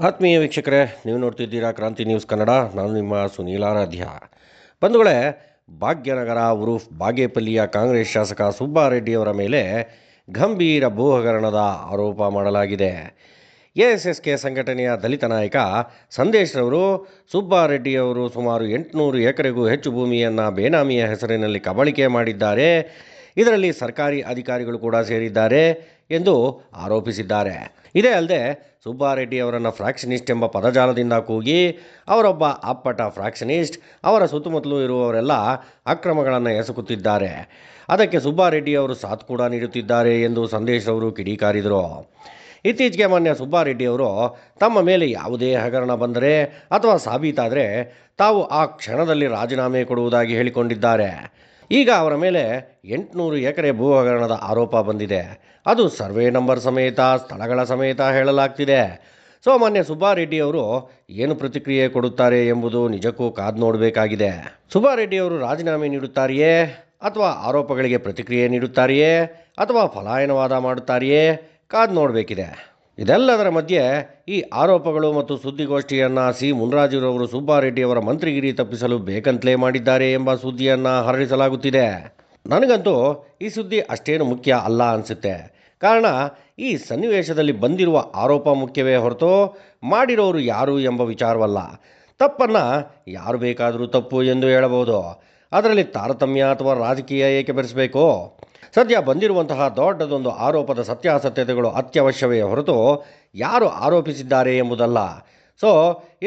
ಆತ್ಮೀಯ ವೀಕ್ಷಕರೇ, ನೀವು ನೋಡ್ತಿದ್ದೀರಾ ಕ್ರಾಂತಿ ನ್ಯೂಸ್ ಕನ್ನಡ. ನಾನು ನಿಮ್ಮ ಸುನೀಲ್ ಆರಾಧ್ಯ. ಬಂಧುಗಳೇ, ಭಾಗ್ಯನಗರ ಉರುಫ್ ಬಾಗೇಪಲ್ಲಿಯ ಕಾಂಗ್ರೆಸ್ ಶಾಸಕ ಸುಬ್ಬಾರೆಡ್ಡಿಯವರ ಮೇಲೆ ಗಂಭೀರ ಭೂ ಹಗರಣದ ಆರೋಪ ಮಾಡಲಾಗಿದೆ. ಎಎಸ್ಎಸ್ಕೆ ಸಂಘಟನೆಯ ದಲಿತ ನಾಯಕ ಸಂದೇಶ್ ರವರು ಸುಬ್ಬಾರೆಡ್ಡಿಯವರು ಸುಮಾರು 800 ಎಕರೆಗೂ ಹೆಚ್ಚು ಭೂಮಿಯನ್ನು ಬೇನಾಮಿಯ ಹೆಸರಿನಲ್ಲಿ ಕಬಳಿಕೆ ಮಾಡಿದ್ದಾರೆ, ಇದರಲ್ಲಿ ಸರ್ಕಾರಿ ಅಧಿಕಾರಿಗಳು ಕೂಡ ಸೇರಿದ್ದಾರೆ ಎಂದು ಆರೋಪಿಸಿದ್ದಾರೆ. ಇದೇ ಅಲ್ಲದೆ ಸುಬ್ಬಾರೆಡ್ಡಿ ಅವರನ್ನು ಫ್ರಾಕ್ಷನಿಸ್ಟ್ ಎಂಬ ಪದಜಾಲದಿಂದ ಕೂಗಿ ಅವರೊಬ್ಬ ಅಪ್ಪಟ ಫ್ರಾಕ್ಷನಿಸ್ಟ್, ಅವರ ಸುತ್ತಮುತ್ತಲೂ ಇರುವವರೆಲ್ಲ ಅಕ್ರಮಗಳನ್ನು ಎಸಗುತ್ತಿದ್ದಾರೆ, ಅದಕ್ಕೆ ಸುಬ್ಬಾರೆಡ್ಡಿಯವರು ಸಾಥ್ ಕೂಡ ನೀಡುತ್ತಿದ್ದಾರೆ ಎಂದು ಸಂದೇಶ್ ಅವರು ಕಿಡಿಕಾರಿದರು. ಇತ್ತೀಚೆಗೆ ಮೊನ್ನೆ ಸುಬ್ಬಾರೆಡ್ಡಿಯವರು ತಮ್ಮ ಮೇಲೆ ಯಾವುದೇ ಹಗರಣ ಬಂದರೆ ಅಥವಾ ಸಾಬೀತಾದರೆ ತಾವು ಆ ಕ್ಷಣದಲ್ಲಿ ರಾಜೀನಾಮೆ ಕೊಡುವುದಾಗಿ ಹೇಳಿಕೊಂಡಿದ್ದಾರೆ. ಈಗ ಅವರ ಮೇಲೆ 800 ಎಕರೆ ಭೂ ಹಗರಣದ ಆರೋಪ ಬಂದಿದೆ. ಅದು ಸರ್ವೆ ನಂಬರ್ ಸಮೇತ, ಸ್ಥಳಗಳ ಸಮೇತ ಹೇಳಲಾಗ್ತಿದೆ. ಸೊ ಮೊನ್ನೆ ಸುಬ್ಬಾರೆಡ್ಡಿಯವರು ಏನು ಪ್ರತಿಕ್ರಿಯೆ ಕೊಡುತ್ತಾರೆ ಎಂಬುದು ನಿಜಕ್ಕೂ ಕಾದು ನೋಡಬೇಕಾಗಿದೆ. ಸುಬ್ಬಾರೆಡ್ಡಿಯವರು ರಾಜೀನಾಮೆ ನೀಡುತ್ತಾರೆಯೇ ಅಥವಾ ಆರೋಪಗಳಿಗೆ ಪ್ರತಿಕ್ರಿಯೆ ನೀಡುತ್ತಾರೆಯೇ ಅಥವಾ ಪಲಾಯನವಾದ ಮಾಡುತ್ತಾರೆಯೇ ಕಾದು ನೋಡಬೇಕಿದೆ. ಇದೆಲ್ಲದರ ಮಧ್ಯೆ ಈ ಆರೋಪಗಳು ಮತ್ತು ಸುದ್ದಿಗೋಷ್ಠಿಯನ್ನು ಸಿ ಮುನ್ರಾಜುರವರು ಸುಬ್ಬಾರೆಡ್ಡಿಯವರ ಮಂತ್ರಿಗಿರಿ ತಪ್ಪಿಸಲು ಬೇಕಂತಲೇ ಮಾಡಿದ್ದಾರೆ ಎಂಬ ಸುದ್ದಿಯನ್ನು ಹರಡಿಸಲಾಗುತ್ತಿದೆ. ನನಗಂತೂ ಈ ಸುದ್ದಿ ಅಷ್ಟೇನು ಮುಖ್ಯ ಅಲ್ಲ ಅನಿಸುತ್ತೆ. ಕಾರಣ, ಈ ಸನ್ನಿವೇಶದಲ್ಲಿ ಬಂದಿರುವ ಆರೋಪ ಮುಖ್ಯವೇ ಹೊರತು ಮಾಡಿರೋರು ಯಾರು ಎಂಬ ವಿಚಾರವಲ್ಲ. ತಪ್ಪನ್ನು ಯಾರು ಬೇಕಾದರೂ ತಪ್ಪು ಎಂದು ಹೇಳಬಹುದು, ಅದರಲ್ಲಿ ತಾರತಮ್ಯ ಅಥವಾ ರಾಜಕೀಯ ಏಕೆ ಬೆರೆಸಬೇಕು? ಸದ್ಯ ಬಂದಿರುವಂತಹ ದೊಡ್ಡದೊಂದು ಆರೋಪದ ಸತ್ಯಾಸತ್ಯತೆಗಳು ಅತ್ಯವಶ್ಯವೇ ಹೊರತು ಯಾರು ಆರೋಪಿಸಿದ್ದಾರೆ ಎಂಬುದಲ್ಲ. ಸೊ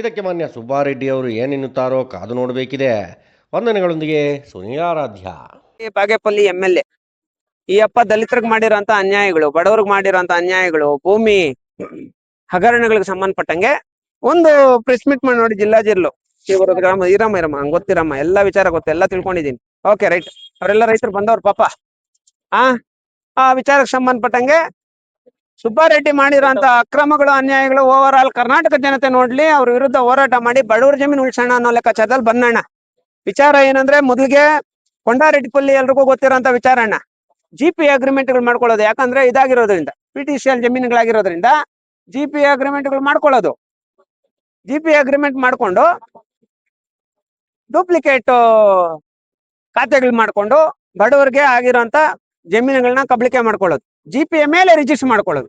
ಇದಕ್ಕೆ ಮಾನ್ಯ ಸುಬ್ಬಾರೆಡ್ಡಿಯವರು ಏನೆನ್ನುತ್ತಾರೋ ಕಾದು ನೋಡಬೇಕಿದೆ. ವಂದನೆಗಳೊಂದಿಗೆ ಸುನೀಲ್ ಆರಾಧ್ಯ. ಬಾಗೇಪಲ್ಲಿ MLA ಈ ಅಪ್ಪ ದಲಿತರಿಗೆ ಮಾಡಿರೋಂತ ಅನ್ಯಾಯಗಳು, ಬಡವರಿಗೆ ಮಾಡಿರೋಂತ ಅನ್ಯಾಯಗಳು, ಭೂಮಿ ಹಗರಣಗಳಿಗೆ ಸಂಬಂಧಪಟ್ಟಂಗೆ ಒಂದು ಪ್ರೆಸ್ ಮೀಟ್ ಮಾಡಿ ನೋಡಿ. ಜಿಲ್ಲಾಜಿರ್ಲು ಗ್ರಾಮ ಇರಮ್ಮ ಹಂಗ್ ಗೊತ್ತಿರಮ್ಮ, ಎಲ್ಲಾ ವಿಚಾರ ಗೊತ್ತು, ಎಲ್ಲ ತಿಳ್ಕೊಂಡಿದೀನಿ. Okay right. ಅವರೆಲ್ಲ ರೈತರು ಬಂದವ್ರು ಪಾಪ. ಆ ವಿಚಾರಕ್ಕೆ ಸಂಬಂಧಪಟ್ಟಂಗೆ ಸುಬ್ಬಾರೆಡ್ಡಿ ಮಾಡಿರೋಂತ ಅಕ್ರಮಗಳು, ಅನ್ಯಾಯಗಳು ಓವರ್ ಆಲ್ ಕರ್ನಾಟಕ ಜನತೆ ನೋಡ್ಲಿ, ಅವ್ರ ವಿರುದ್ಧ ಹೋರಾಟ ಮಾಡಿ ಬಡವರ ಜಮೀನು ಉಳಿಸೋಣ ಅನ್ನೋ ಲೆಕ್ಕಾಚಾರದಲ್ಲಿ ಬಂದಣ್ಣ. ವಿಚಾರ ಏನಂದ್ರೆ, ಮೊದಲಿಗೆ ಕೊಂಡಾರೆಡ್ಡಿಪಲ್ಲಿ ಎಲ್ರಿಗೂ ಗೊತ್ತಿರೋಂತ ವಿಚಾರ ಅಣ್ಣ, GP ಅಗ್ರಿಮೆಂಟ್ಗಳು ಮಾಡ್ಕೊಳ್ಳೋದು. ಯಾಕಂದ್ರೆ ಇದಾಗಿರೋದ್ರಿಂದ, PTCL ಜಮೀನುಗಳಾಗಿರೋದ್ರಿಂದ GP ಅಗ್ರಿಮೆಂಟ್ಗಳು ಮಾಡ್ಕೊಳ್ಳೋದು. GP ಅಗ್ರಿಮೆಂಟ್ ಮಾಡ್ಕೊಂಡು ಡೂಪ್ಲಿಕೇಟ್ ಖಾತೆಗಳು ಮಾಡ್ಕೊಂಡು ಬಡವರಿಗೆ ಆಗಿರೋಂತ ಜಮೀನುಗಳನ್ನ ಕಬಳಿಕೆ ಮಾಡ್ಕೊಳ್ಳೋದು, GPA ಮೇಲೆ ರಿಜಿಸ್ಟರ್ ಮಾಡ್ಕೊಳ್ಳೋದು.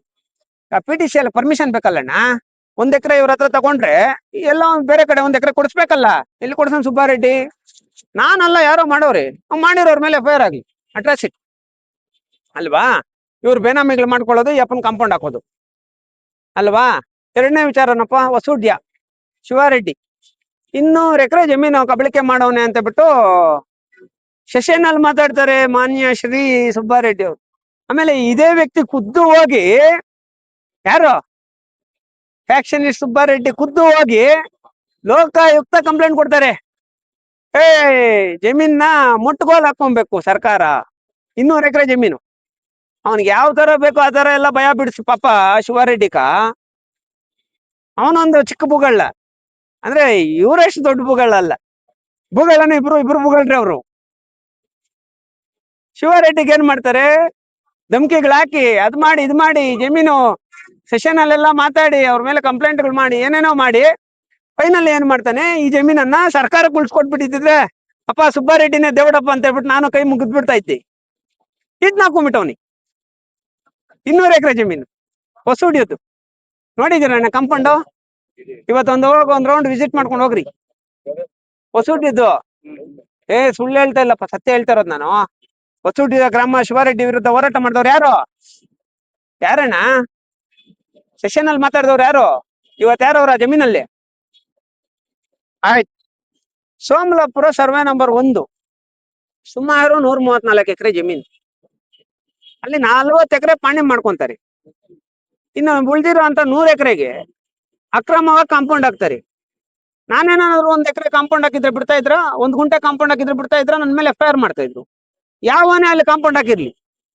PTCL permission ಬೇಕಲ್ಲಣ್ಣ. 1 ಎಕರೆ ಇವ್ರ ಹತ್ರ ತಗೊಂಡ್ರೆ ಎಲ್ಲ ಬೇರೆ ಕಡೆ 1 ಎಕರೆ ಕೊಡಿಸ್ಬೇಕಲ್ಲ. ಎಲ್ಲಿ ಕೊಡ್ಸನ್ ಸುಬ್ಬಾರೆಡ್ಡಿ? ನಾನಲ್ಲ, ಯಾರೋ ಮಾಡೋರಿ, ಮಾಡಿರೋರ್ ಮೇಲೆ FIR ಆಗ್ಲಿ, ಅಟ್ರಾಸಿಟಿ ಅಲ್ವಾ? ಇವ್ರು ಬೇನಾಮಿಗಳು ಮಾಡ್ಕೊಳ್ಳೋದು, ಯಪ್ಪನ್ ಕಾಂಪೌಂಡ್ ಹಾಕೋದು ಅಲ್ವಾ? ಎರಡನೇ ವಿಚಾರನಪ್ಪ, ವಸೂಡ್ಯ ಶಿವಾರೆಡ್ಡಿ 200 ಎಕರೆ ಜಮೀನು ಕಬಳಿಕೆ ಮಾಡವನೆ ಅಂತ ಬಿಟ್ಟು ಸೆಷನ್ನಲ್ಲಿ ಮಾತಾಡ್ತಾರೆ ಮಾನ್ಯ ಶ್ರೀ ಸುಬ್ಬಾರೆಡ್ಡಿ ಅವರು. ಆಮೇಲೆ ಇದೇ ವ್ಯಕ್ತಿ ಖುದ್ದು ಹೋಗಿ, ಯಾರು ಫ್ಯಾಕ್ಷನಿಸ್ಟ್ ಸುಬ್ಬಾರೆಡ್ಡಿ ಖುದ್ದು ಹೋಗಿ ಲೋಕಾಯುಕ್ತ ಕಂಪ್ಲೇಂಟ್ ಕೊಡ್ತಾರೆ. ಜಮೀನ್ನ ಮುಟ್ಟುಗೋಲು ಹಾಕೊಬೇಕು ಸರ್ಕಾರ, 200 ಎಕರೆ ಜಮೀನು. ಅವನಿಗೆ ಯಾವ ತರ ಬೇಕು ಆ ತರ ಎಲ್ಲ ಭಯ ಬಿಡಿಸಿ ಪಾಪ ಶಿವಾರೆಡ್ಡಿಕ. ಅವನೊಂದು ಚಿಕ್ಕ ಭೂಗಳ, ಅಂದ್ರೆ ಇವರೆಷ್ಟು ದೊಡ್ಡ ಭೂಗಳಲ್ಲ, ಭೂಗಳನ್ನ ಇಬ್ರು ಭೂಗಳ್ರಿ ಅವರು. ಶಿವಾರೆಡ್ಡಿಗೆ ಏನ್ ಮಾಡ್ತಾರೆ, ಧಮಕಿಗಳು ಹಾಕಿ ಅದ್ ಮಾಡಿ ಇದ್ ಮಾಡಿ ಜಮೀನು ಸೆಷನ್ ಅಲ್ಲೆಲ್ಲ ಮಾತಾಡಿ ಅವ್ರ ಮೇಲೆ ಕಂಪ್ಲೇಂಟ್ಗಳು ಮಾಡಿ ಏನೇನೋ ಮಾಡಿ ಫೈನಲ್ ಏನ್ ಮಾಡ್ತಾನೆ, ಈ ಜಮೀನನ್ನ ಸರ್ಕಾರಕ್ಕೆ ಉಳಿಸ್ಕೊಟ್ಬಿಟ್ಟಿದ್ರೆ ಅಪ್ಪ ಸುಬ್ಬಾರೆಡ್ಡಿನೇ ದೇವಡಪ್ಪ ಅಂತ ಹೇಳ್ಬಿಟ್ಟು ನಾನು ಕೈ ಮುಗಿದ್ ಬಿಡ್ತಾ ಇದ್ದೆ. ಇದ್ ಹಾಕೊಂಡ್ಬಿಟ್ಟವನಿ 200 ಎಕರೆ ಜಮೀನು ಹೊಸೂಡಿಯೋದು. ನೋಡಿದಿರಣ್ಣ ಕಂಪೌಂಡು? ಇವತ್ತೊಂದು ಒಂದ್ ರೌಂಡ್ ವಿಸಿಟ್ ಮಾಡ್ಕೊಂಡು ಹೋಗ್ರಿ. ಹೊಸೂಡಿದ್ದು ಸುಳ್ಳು ಹೇಳ್ತಾ ಇಲ್ಲಪ್ಪ, ಸತ್ಯ ಹೇಳ್ತಾ ಇರೋದು ನಾನು. ಹೊಸೂಡಿದ ಗ್ರಾಮ ಶಿವಾರೆಡ್ಡಿ ವಿರುದ್ಧ ಹೋರಾಟ ಮಾಡಿದವ್ರು ಯಾರಣ್ಣ? ಸೆಷನ್ ಅಲ್ಲಿ ಮಾತಾಡಿದವ್ರು ಯಾರು? ಇವತ್ತು ಯಾರು ಅವ್ರ ಜಮೀನಲ್ಲಿ? ಆಯ್ತು, ಸೋಮಲಾಪುರ ಸರ್ವೆ ನಂಬರ್ 1 ಸುಮಾರು 134 ಎಕರೆ ಜಮೀನು. ಅಲ್ಲಿ 40 ಎಕರೆ ಪಾಣಿ ಮಾಡ್ಕೊಂತಾರೆ. ಇನ್ನು ಉಳಿದಿರೋ ಅಂತ 100 ಎಕರೆಗೆ ಅಕ್ರಮವಾಗಿ ಕಾಂಪೌಂಡ್ ಹಾಕ್ತಾರೆ. ನಾನೇನಾದ್ರು 1 ಎಕರೆ ಕಾಂಪೌಂಡ್ ಹಾಕಿದ್ರೆ ಬಿಡ್ತಾ ಇದ್ರ, 1 ಗುಂಟೆ ಕಾಂಪೌಂಡ್ ಹಾಕಿದ್ರೆ ಬಿಡ್ತಾ ಇದ್ರ, ನನ್ನ ಮೇಲೆ FIR ಮಾಡ್ತಾ ಇದ್ರು. ಯಾವನೇ ಅಲ್ಲಿ ಕಾಂಪೌಂಡ್ ಹಾಕಿರ್ಲಿ,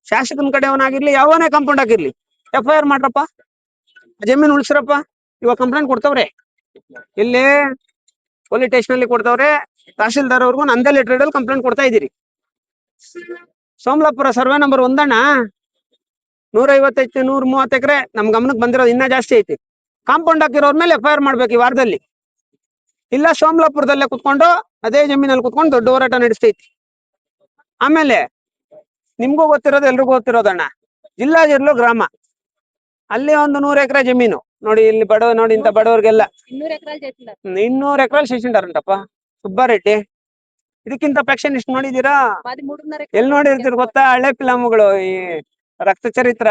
ಶಾಸಕನ ಕಡೆಯವನಾಗಿರ್ಲಿ, ಯಾವನೇ ಕಾಂಪೌಂಡ್ ಹಾಕಿರ್ಲಿ, FIR ಮಾಡ್ರಪ್ಪ, ಜಮೀನು ಉಳಿಸ್ರಪ್ಪ. ಇವಾಗ ಕಂಪ್ಲೇಂಟ್ ಕೊಡ್ತವ್ರೆ, ಇಲ್ಲಿ ಪೊಲೀಸ್ ಸ್ಟೇಷನ್ ಅಲ್ಲಿ ಕೊಡ್ತವ್ರೆ. ತಹಶೀಲ್ದಾರ್ ಅವ್ರಿಗೂ ನಂದೇ ಲೆಟರ್ ಅಲ್ಲಿ ಕಂಪ್ಲೇಂಟ್ ಕೊಡ್ತಾ ಇದ್ದೀರಿ. ಸೋಮಲಾಪುರ ಸರ್ವೆ ನಂಬರ್ 1 ಅಣ್ಣ, 150 130 ಎಕರೆ ನಮ್ ಗಮನಕ್ಕೆ ಬಂದಿರೋದು, ಇನ್ನ ಜಾಸ್ತಿ ಐತಿ. ಕಾಂಪೌಂಡ್ ಹಾಕಿರೋರ್ ಮೇಲೆ FIR ಮಾಡ್ಬೇಕು ಈ ವಾರದಲ್ಲಿ. ಇಲ್ಲ ಸೋಮಲಾಪುರದಲ್ಲೇ ಕುತ್ಕೊಂಡು ಅದೇ ಜಮೀನಲ್ಲಿ ಕುತ್ಕೊಂಡು ದೊಡ್ಡ ಹೋರಾಟ ನಡೆಸ್ತೈತಿ. ಆಮೇಲೆ ನಿಮ್ಗೂ ಗೊತ್ತಿರೋದು ಎಲ್ರಿಗೂ ಗೊತ್ತಿರೋದಣ್ಣ, ಜಿಲ್ಲಾಜಿರ್ಲು ಗ್ರಾಮ, ಅಲ್ಲಿ ಒಂದು 100 ಎಕರೆ ಜಮೀನು ನೋಡಿ. ಇಲ್ಲಿ ಬಡವ ನೋಡಿ, ಇಂತ ಬಡವರಿಗೆಲ್ಲ 200 ಎಕರೆ ಶೇಷಿಂಡಾರಂಟಪ್ಪ ಸುಬ್ಬಾರೆಡ್ಡಿ. ಇದಕ್ಕಿಂತ ಪ್ಯಾಕ್ಷನ್ ಇಷ್ಟು ನೋಡಿದೀರಾ? ಎಲ್ಲಿ ನೋಡಿರ್ತೀರಿ ಗೊತ್ತಾ? ಹಳೆ ಫಿಲಮ್ಗಳು, ಈ ರಕ್ತ ಚರಿತ್ರ,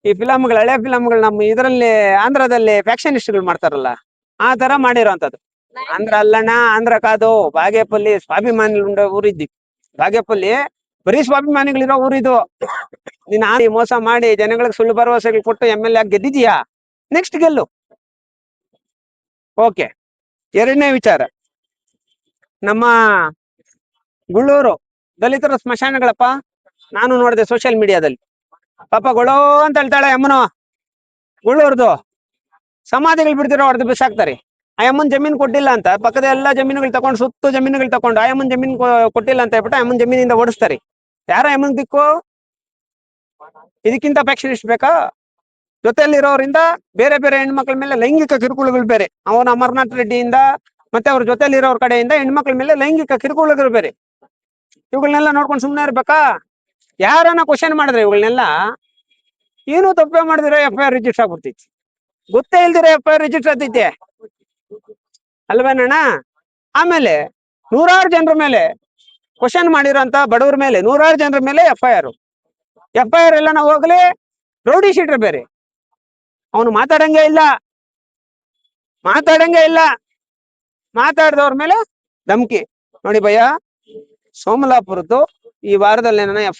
ಈ ಫಿಲಮ್ಗಳು, ಹಳೆ ಫಿಲಮ್ಗಳು ನಮ್ಮ ಇದರಲ್ಲಿ ಆಂಧ್ರದಲ್ಲಿ ಫ್ಯಾಕ್ಷನಿಸ್ಟ್ಗಳು ಮಾಡ್ತಾರಲ್ಲ, ಆ ತರ ಮಾಡಿರೋಂಥದ್ದು. ಆಂಧ್ರ ಅಲ್ಲಣ್ಣ, ಆಂಧ್ರ ಕಾದು, ಬಾಗೇಪಲ್ಲಿ ಸ್ವಾಭಿಮಾನಿ ಊರಿದ್ದಿ. ಬಾಗೇಪಲ್ಲಿ ಬರೀ ಸ್ವಾಭಿಮಾನಿಗಳಿರೋ ಊರಿದು. ನೀನ್ ಆಡಿ ಮೋಸ ಮಾಡಿ ಜನಗಳಿಗೆ ಸುಳ್ಳು ಭರವಸೆಗಳು ಕೊಟ್ಟು MLA ಆಗಿ ಗೆದ್ದಿದ್ಯಾ, ನೆಕ್ಸ್ಟ್ ಗೆಲ್ಲು. ಓಕೆ. ಎರಡನೇ ವಿಚಾರ, ನಮ್ಮ ಗುಳ್ಳೂರು ದಲಿತರ ಸ್ಮಶಾನಗಳಪ್ಪ, ನಾನು ನೋಡಿದೆ ಸೋಷಿಯಲ್ ಮೀಡಿಯಾದಲ್ಲಿ. ಪಾಪ ಗೊಳೋ ಅಂತ ಹೇಳ್ತಾಳೆ ಅಮ್ಮನು. ಗುಳ್ಳೂರ್ದು ಸಮಾಧಿಗಳು ಬಿಡ್ತಿರೋ ಹೊಡೆದು ಬಿಸಾಕ್ತಾರೆ. ಆ ಅಮ್ಮನ್ ಜಮೀನ್ ಕೊಟ್ಟಿಲ್ಲ ಅಂತ ಪಕ್ಕದ ಎಲ್ಲಾ ಜಮೀನುಗಳು ತಗೊಂಡು, ಸುತ್ತು ಜಮೀನುಗಳು ತಗೊಂಡು, ಆ ಅಮ್ಮನ್ ಜಮೀನ್ ಕೊಟ್ಟಿಲ್ಲ ಅಂತ ಹೇಳ್ಬಿಟ್ಟು ಅಮ್ಮನ್ ಜಮೀನಿಂದ ಓಡಿಸ್ತಾರೆ. ಯಾರ ಅಮ್ಮನ್ ದಿಕ್ಕು? ಇದಕ್ಕಿಂತ ಪ್ಯಾಕ್ಷನ್ ಬೇಕಾ? ಜೊತೆಯಲ್ಲಿರೋರಿಂದ ಬೇರೆ ಬೇರೆ ಹೆಣ್ಮಕ್ಳ ಮೇಲೆ ಲೈಂಗಿಕ ಕಿರುಕುಳಗಳು ಬೇರೆ. ಅವನ ಅಮರ್ನಾಥ್ ರೆಡ್ಡಿಯಿಂದ ಮತ್ತೆ ಅವ್ರ ಜೊತೆಲಿರೋರ್ ಕಡೆಯಿಂದ ಹೆಣ್ಮಕ್ಳ ಮೇಲೆ ಲೈಂಗಿಕ ಕಿರುಕುಳಗಳು ಬೇರೆ. ಇವುಗಳನ್ನೆಲ್ಲ ನೋಡ್ಕೊಂಡು ಸುಮ್ನೆ ಇರ್ಬೇಕಾ? ಯಾರನ್ನ ಕ್ವಶನ್ ಮಾಡಿದ್ರೆ ಇವುಗಳನ್ನೆಲ್ಲ, ಏನು ತಪ್ಪೇ ಮಾಡಿದ್ರೆ FIR ರಿಜಿಸ್ಟರ್ ಆಗ್ಬಿಡ್ತೈತಿ. ಗೊತ್ತೇ ಇಲ್ದಿರ FIR ರಿಜಿಸ್ಟರ್ ಆಗ್ತೈತೆ ಅಲ್ವೇನಣ್ಣ? ಆಮೇಲೆ 100 ಜನರ ಮೇಲೆ ಕ್ವಶನ್ ಮಾಡಿರೋಂತ ಬಡವ್ರ ಮೇಲೆ 100 ಜನರ ಮೇಲೆ FIR ಎಲ್ಲ ನಾವು ಹೋಗ್ಲಿ. ರೌಡಿ ಶೀಟರ್ ಬೇರೆ, ಅವನು ಮಾತಾಡಂಗೆ ಇಲ್ಲ. ಮಾತಾಡಿದವ್ರ ಮೇಲೆ ಧಮ್ಕಿ. ನೋಡಿ ಭಯ್ಯ, ಸೋಮಲಾಪುರದ್ದು ಈ ವಾರದಲ್ಲಿ FIR